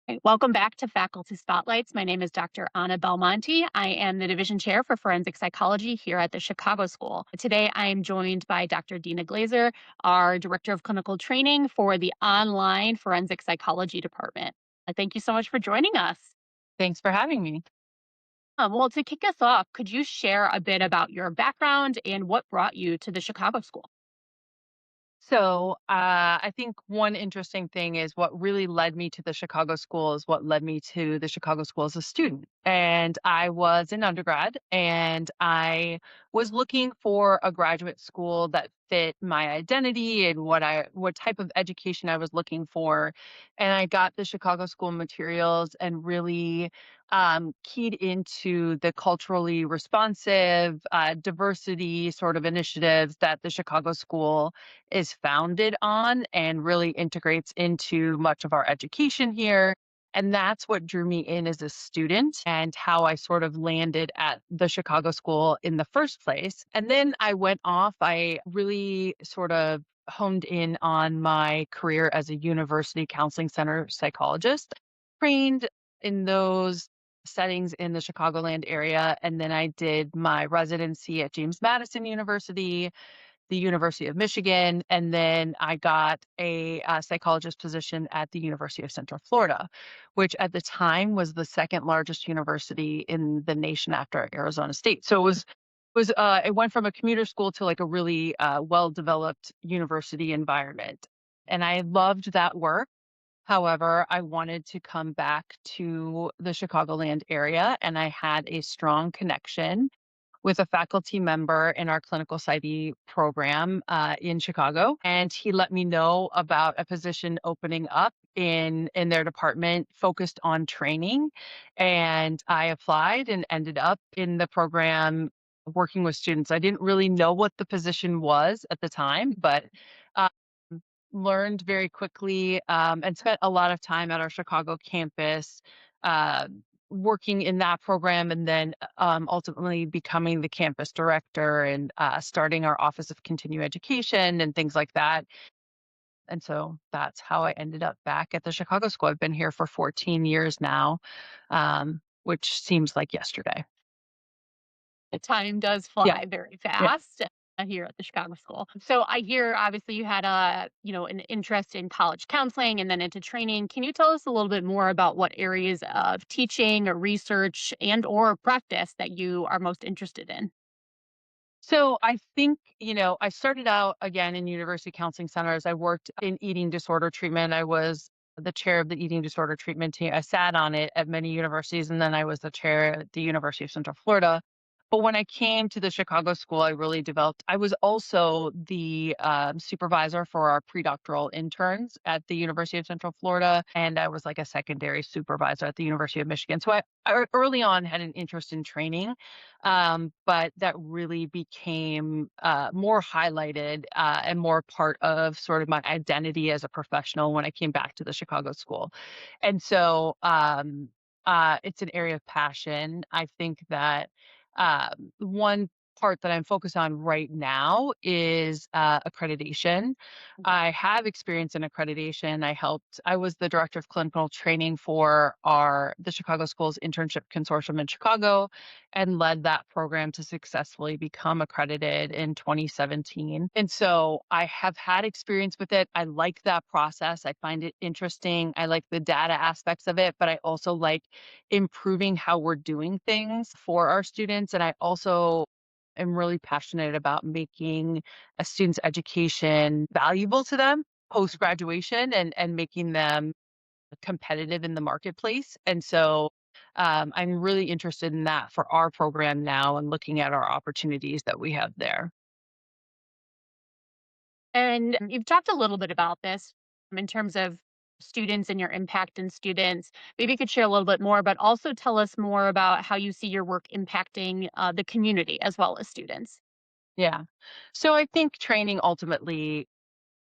Hey, welcome back to Faculty Spotlights. My name is Dr. Anna Belmonte. I am the Division Chair for Forensic Psychology here at the Chicago School. Today, I am joined by Dr. Dina Glaser, our Director of Clinical Training for the online Forensic Psychology Department. Thank you so much for joining us. Thanks for having me. Well, to kick us off, could you share a bit about your background and what brought you to the Chicago School? I think one interesting thing is what really led me to the Chicago School is what led me to the Chicago School as a student. And I was an undergrad and I was looking for a graduate school that fit my identity and what type of education I was looking for. And I got the Chicago School materials and really keyed into the culturally responsive, diversity sort of initiatives that the Chicago School is founded on and really integrates into much of our education here. And that's what drew me in as a student and how I sort of landed at the Chicago School in the first place. And then I went off, I really sort of honed in on my career as a university counseling center psychologist, trained in those settings in the Chicagoland area. And then I did my residency at James Madison University, the University of Michigan, and then I got a psychologist position at the University of Central Florida, which at the time was the second largest university in the nation after Arizona State. So it went from a commuter school to like a really well developed university environment, and I loved that work. However, I wanted to come back to the Chicagoland area, and I had a strong connection with a faculty member in our clinical psyche program in Chicago, and he let me know about a position opening up in their department focused on training, and I applied and ended up in the program working with students. I didn't really know what the position was at the time, but uh, learned very quickly and spent a lot of time at our Chicago campus. Uh, Working in that program and then ultimately becoming the campus director and starting our Office of Continuing Education and things like that. And so that's how I ended up back at the Chicago School. I've been here for 14 years now, which seems like yesterday. The time does Yeah. fly very Yeah. fast here at the Chicago School. So I hear obviously you had an interest in college counseling and then into training. Can you tell us a little bit more about what areas of teaching or research and or practice that you are most interested in? So I think, I started out again in university counseling centers. I worked in eating disorder treatment. I was the chair of the eating disorder treatment team. I sat on it at many universities, and then I was the chair at the University of Central Florida. But when I came to the Chicago School, I really developed. I was also the supervisor for our predoctoral interns at the University of Central Florida, and I was like a secondary supervisor at the University of Michigan. So I early on had an interest in training, but that really became more highlighted and more part of sort of my identity as a professional when I came back to the Chicago School. And so it's an area of passion. I think that one part that I'm focused on right now is accreditation. I have experience in accreditation. I was the director of clinical training for the Chicago Schools Internship Consortium in Chicago and led that program to successfully become accredited in 2017. And so I have had experience with it. I like that process. I find it interesting. I like the data aspects of it, but I also like improving how we're doing things for our students. And I also am really passionate about making a student's education valuable to them post graduation and making them competitive in the marketplace. And so I'm really interested in that for our program now and looking at our opportunities that we have there. And you've talked a little bit about this in terms of students and your impact in students. Maybe you could share a little bit more, but also tell us more about how you see your work impacting the community as well as students. Yeah. So I think training ultimately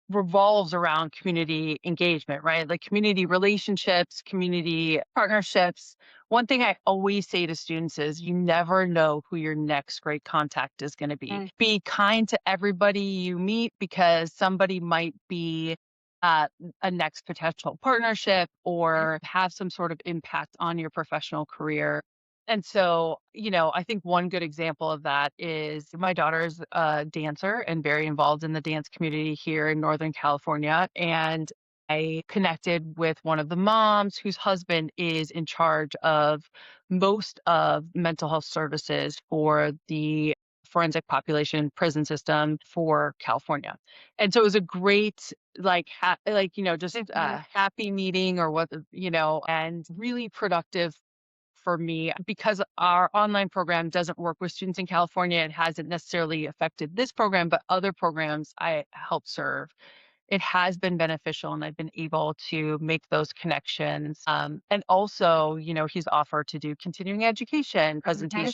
revolves around community engagement, right? Like community relationships, community partnerships. One thing I always say to students is you never know who your next great contact is going to be. Mm. Be kind to everybody you meet because somebody might be uh, a next potential partnership or have some sort of impact on your professional career. And so, I think one good example of that is my daughter's a dancer and very involved in the dance community here in Northern California. And I connected with one of the moms whose husband is in charge of most of mental health services for the forensic population prison system for California. And so it was a great just Mhm. a happy meeting or and really productive for me because our online program doesn't work with students in California. It hasn't necessarily affected this program, but other programs I help serve. It has been beneficial and I've been able to make those connections. And also, he's offered to do continuing education Mhm.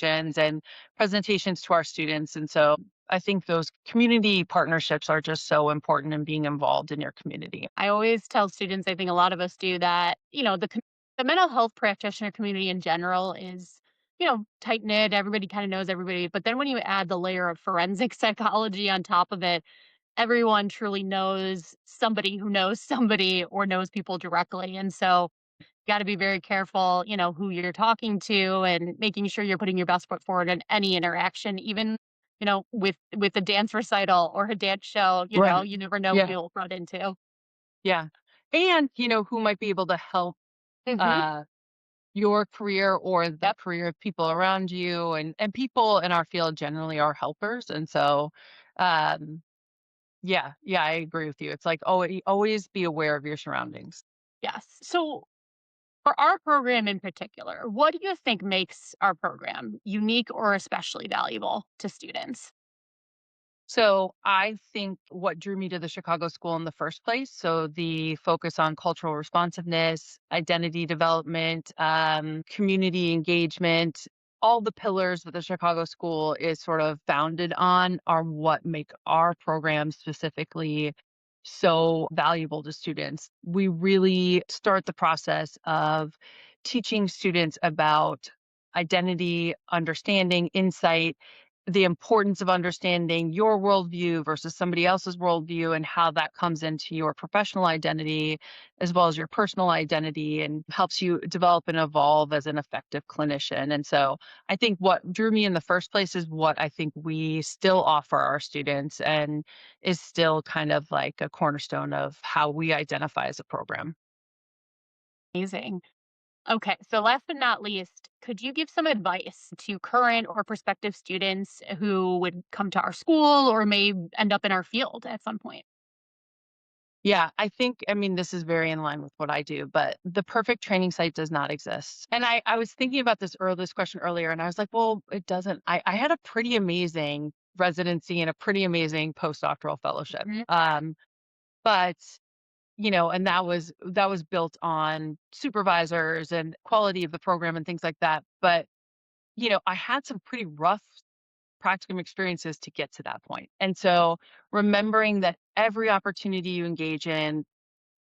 presentations to our students. And so I think those community partnerships are just so important in being involved in your community. I always tell students, I think a lot of us do that, the mental health practitioner community in general is, tight knit. Everybody kind of knows everybody. But then when you add the layer of forensic psychology on top of it, everyone truly knows somebody who knows somebody or knows people directly. And so got to be very careful, who you're talking to and making sure you're putting your best foot forward in any interaction, even, with a dance recital or a dance show, Right. you never know who Yeah. you'll run into. Yeah. And, who might be able to help Mhm. uh your career or the Yep. career of people around you and people in our field generally are helpers. And so um yeah, I agree with you. It's like always be aware of your surroundings. Yes. So for our program in particular, what do you think makes our program unique or especially valuable to students? So I think what drew me to the Chicago School in the first place, so the focus on cultural responsiveness, identity development, community engagement, all the pillars that the Chicago School is sort of founded on are what make our program specifically so valuable to students. We really start the process of teaching students about identity, understanding, insight, the importance of understanding your worldview versus somebody else's worldview and how that comes into your professional identity as well as your personal identity and helps you develop and evolve as an effective clinician. And so I think what drew me in the first place is what I think we still offer our students and is still kind of like a cornerstone of how we identify as a program. Amazing. Okay, so last but not least, could you give some advice to current or prospective students who would come to our school or may end up in our field at some point? Yeah, I mean, this is very in line with what I do, but the perfect training site does not exist. And I was thinking about this question earlier, and I was like, well, it doesn't. I had a pretty amazing residency and a pretty amazing postdoctoral fellowship. Mhm. But and that was built on supervisors and quality of the program and things like that. But I had some pretty rough practicum experiences to get to that point. And so remembering that every opportunity you engage in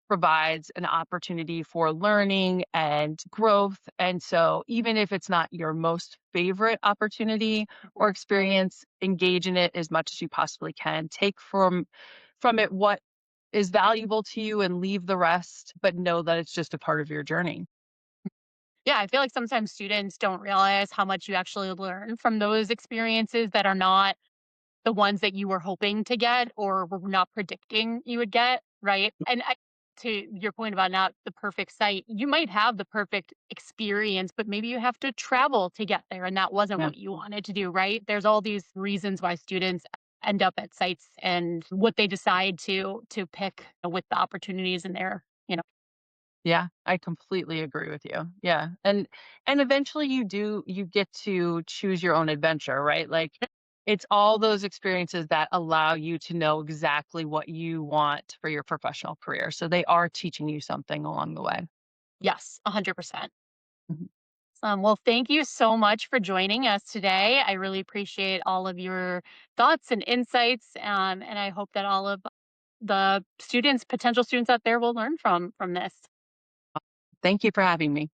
provides an opportunity for learning and growth. And so, even if it's not your most favorite opportunity or experience, engage in it as much as you possibly can. Take from it what is valuable to you and leave the rest, but know that it's just a part of your journey. Yeah, I feel like sometimes students don't realize how much you actually learn from those experiences that are not the ones that you were hoping to get or were not predicting you would get, right? And to your point about not the perfect site, you might have the perfect experience, but maybe you have to travel to get there, and that wasn't Yeah. what you wanted to do, right? There's all these reasons why students end up at sites and what they decide to pick with the opportunities in there. Yeah, I completely agree with you. Yeah. And eventually you get to choose your own adventure, right? Like it's all those experiences that allow you to know exactly what you want for your professional career. So they are teaching you something along the way. Yes, 100%. Mhm. Well, thank you so much for joining us today. I really appreciate all of your thoughts and insights, and I hope that all of the potential students out there, will learn from this. Thank you for having me.